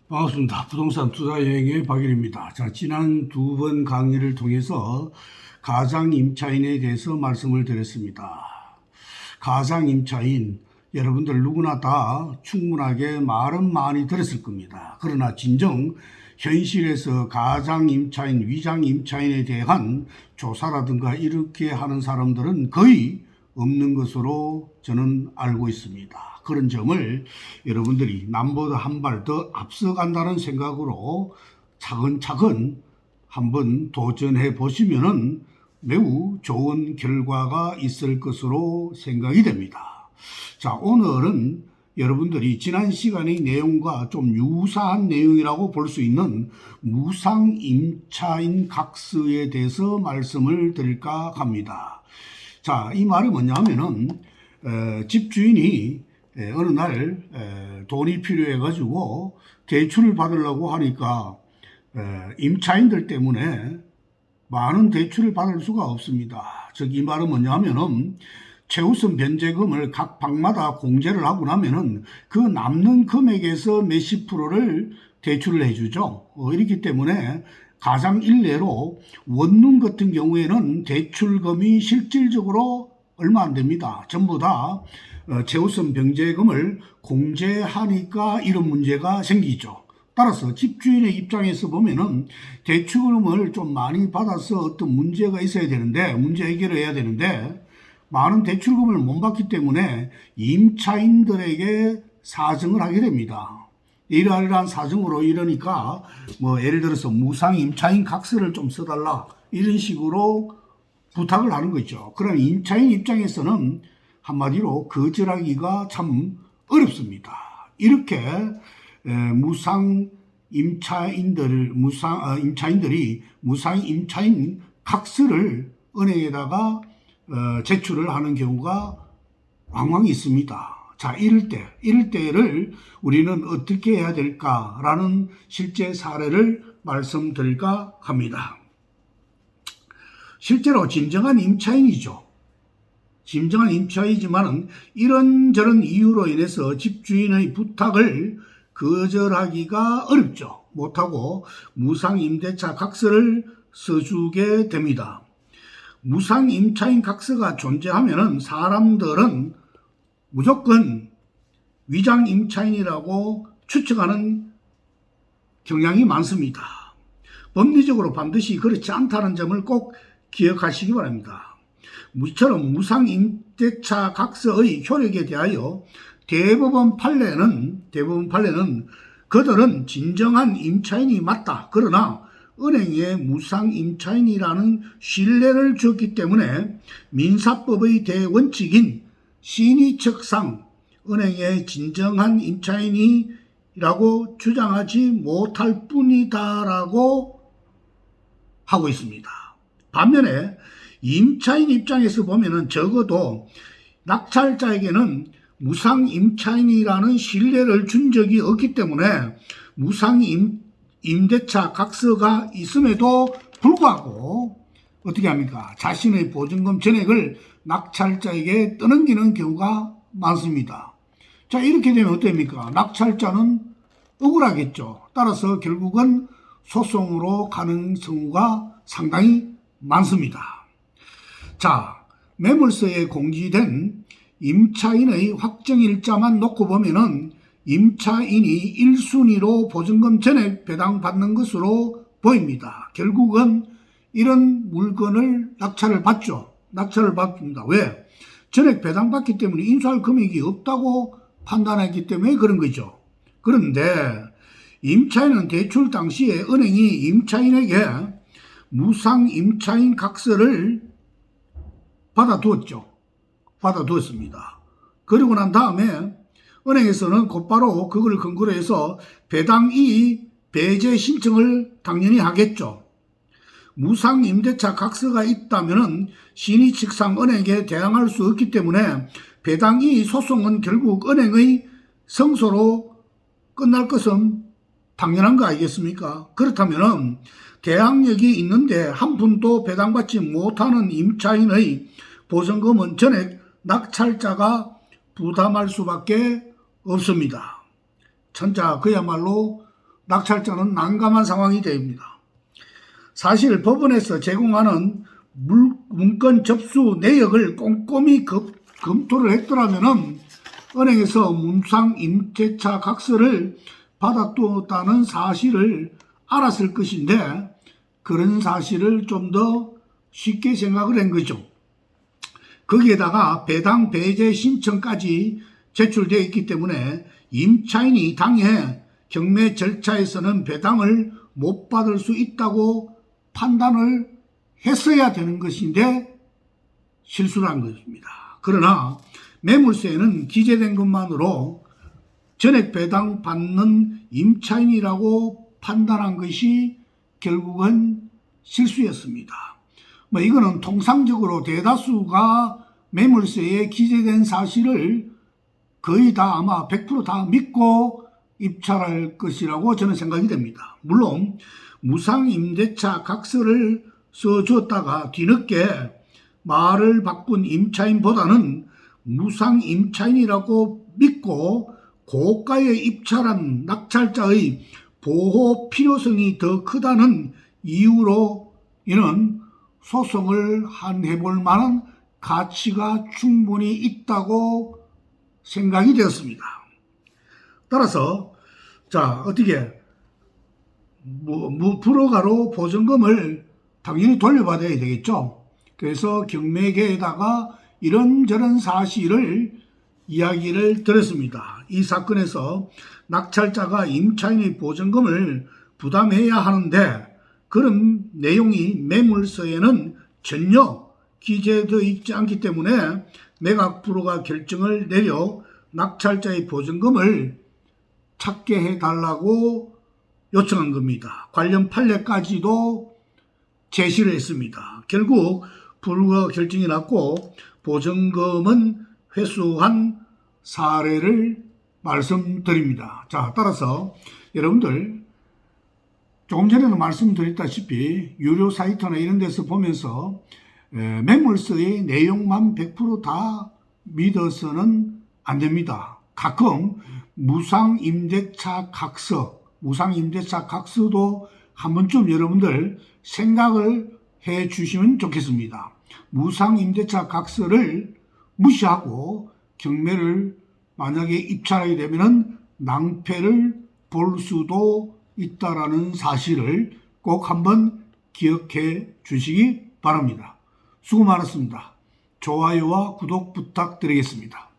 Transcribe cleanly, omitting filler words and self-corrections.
반갑습니다. 부동산 투자 여행의 박일입니다. 자, 지난 두 번 강의를 통해서 가장 임차인에 대해서 말씀을 드렸습니다. 가장 임차인, 여러분들 누구나 다 충분하게 말은 많이 들었을 겁니다. 그러나 진정 현실에서 가장 임차인, 위장 임차인에 대한 조사라든가 이렇게 하는 사람들은 거의 없는 것으로 저는 알고 있습니다. 그런 점을 여러분들이 남보다 한 발 더 앞서간다는 생각으로 차근차근 한번 도전해 보시면은 매우 좋은 결과가 있을 것으로 생각이 됩니다. 자, 오늘은 여러분들이 지난 시간의 내용과 좀 유사한 내용이라고 볼 수 있는 무상 임차인 각서에 대해서 말씀을 드릴까 합니다. 자, 이 말이 뭐냐면은 집주인이 어느 날 돈이 필요해 가지고 대출을 받으려고 하니까 임차인들 때문에 많은 대출을 받을 수가 없습니다. 즉 이 말은 뭐냐면은 최우선 변제금을 각 방마다 공제를 하고 나면은 그 남는 금액에서 몇십 프로를 대출을 해주죠. 이렇기 때문에 가장 일례로 원룸 같은 경우에는 대출금이 실질적으로 얼마 안 됩니다. 전부 다 최우선 변제금을 공제하니까 이런 문제가 생기죠. 따라서 집주인의 입장에서 보면은 대출금을 좀 많이 받아서 어떤 문제가 있어야 되는데, 문제 해결을 해야 되는데, 많은 대출금을 못 받기 때문에 임차인들에게 사정을 하게 됩니다. 이러한 사정으로 이러니까 뭐 예를 들어서 무상 임차인 각서를 좀 써달라 이런 식으로 부탁을 하는 거죠. 그럼 임차인 입장에서는 한마디로 거절하기가 참 어렵습니다. 이렇게 무상 임차인들이 무상 임차인 각서를 은행에다가 제출을 하는 경우가 왕왕 있습니다. 자, 이럴 때를 우리는 어떻게 해야 될까라는 실제 사례를 말씀드릴까 합니다. 실제로 진정한 임차인이죠. 진정한 임차인이지만은 이런저런 이유로 인해서 집주인의 부탁을 거절하기가 어렵죠. 못하고 무상 임대차 각서를 써주게 됩니다. 무상 임차인 각서가 존재하면은 사람들은 무조건 위장 임차인이라고 추측하는 경향이 많습니다. 법리적으로 반드시 그렇지 않다는 점을 꼭 기억하시기 바랍니다. 이처럼 무상 임대차 각서의 효력에 대하여 대법원 판례는 그들은 진정한 임차인이 맞다. 그러나 은행에 무상 임차인이라는 신뢰를 줬기 때문에 민사법의 대원칙인 신의척상 은행의 진정한 임차인이라고 주장하지 못할 뿐이다라고 하고 있습니다. 반면에 임차인 입장에서 보면은 적어도 낙찰자에게는 무상 임차인이라는 신뢰를 준 적이 없기 때문에 무상 임대차 각서가 있음에도 불구하고 어떻게 합니까? 자신의 보증금 전액을 낙찰자에게 떠넘기는 경우가 많습니다. 자, 이렇게 되면 어떻습니까? 낙찰자는 억울하겠죠. 따라서 결국은 소송으로 가는 경우가 상당히 많습니다. 자, 매물서에 공지된 임차인의 확정일자만 놓고 보면은 임차인이 1순위로 보증금 전액 배당받는 것으로 보입니다. 결국은 이런 물건을 낙찰을 받죠. 낙찰을 받습니다. 왜? 전액 배당받기 때문에 인수할 금액이 없다고 판단했기 때문에 그런 거죠. 그런데 임차인은 대출 당시에 은행이 임차인에게 무상 임차인 각서를 받아두었습니다. 그리고 난 다음에 은행에서는 곧바로 그걸 근거로 해서 배당이익 배제 신청을 당연히 하겠죠. 무상 임대차 각서가 있다면은 신의측상 은행에 대항할 수 없기 때문에 배당이익 소송은 결국 은행의 승소로 끝날 것은 당연한 거 아니겠습니까? 그렇다면은 대항력이 있는데 한 푼도 배당받지 못하는 임차인의 보증금은 전액 낙찰자가 부담할 수밖에 없습니다. 천자 그야말로 낙찰자는 난감한 상황이 됩니다. 사실 법원에서 제공하는 문건 접수 내역을 꼼꼼히 검토를 했더라면 은행에서 무상 임대차 각서를 받았다는 사실을 알았을 것인데 그런 사실을 좀 더 쉽게 생각을 한 거죠. 거기에다가 배당 배제 신청까지 제출되어 있기 때문에 임차인이 당해 경매 절차에서는 배당을 못 받을 수 있다고 판단을 했어야 되는 것인데 실수를 한 것입니다. 그러나 매물세에는 기재된 것만으로 전액 배당 받는 임차인이라고 판단한 것이 결국은 실수였습니다. 이거는 통상적으로 대다수가 매물세에 기재된 사실을 거의 다 아마 100% 다 믿고 입찰할 것이라고 저는 생각이 됩니다. 물론 무상임대차 각서를 써줬다가 뒤늦게 말을 바꾼 임차인보다는 무상임차인이라고 믿고 고가에 입찰한 낙찰자의 보호 필요성이 더 크다는 이유로 이는 소송을 해볼 만한 가치가 충분히 있다고 생각이 되었습니다. 따라서 어떻게 불허가로 보증금을 당연히 돌려받아야 되겠죠. 그래서 경매계에다가 이런저런 사실을 이야기를 드렸습니다. 이 사건에서 낙찰자가 임차인의 보증금을 부담해야 하는데 그런 내용이 매물서에는 전혀 기재되어 있지 않기 때문에 매각 불허가 결정을 내려 낙찰자의 보증금을 찾게 해달라고 요청한 겁니다. 관련 판례까지도 제시를 했습니다. 결국 불허가 결정이 났고 보증금은 회수한 사례를 말씀드립니다. 따라서 여러분들 조금 전에도 말씀드렸다시피 유료 사이트나 이런 데서 보면서 매물서의 내용만 100% 믿어서는 안 됩니다. 가끔 무상임대차 각서도 한 번쯤 여러분들 생각을 해 주시면 좋겠습니다. 무상임대차 각서를 무시하고 경매를 만약에 입찰하게 되면 낭패를 볼 수도 있다라는 사실을 꼭 한번 기억해 주시기 바랍니다. 수고 많았습니다. 좋아요와 구독 부탁드리겠습니다.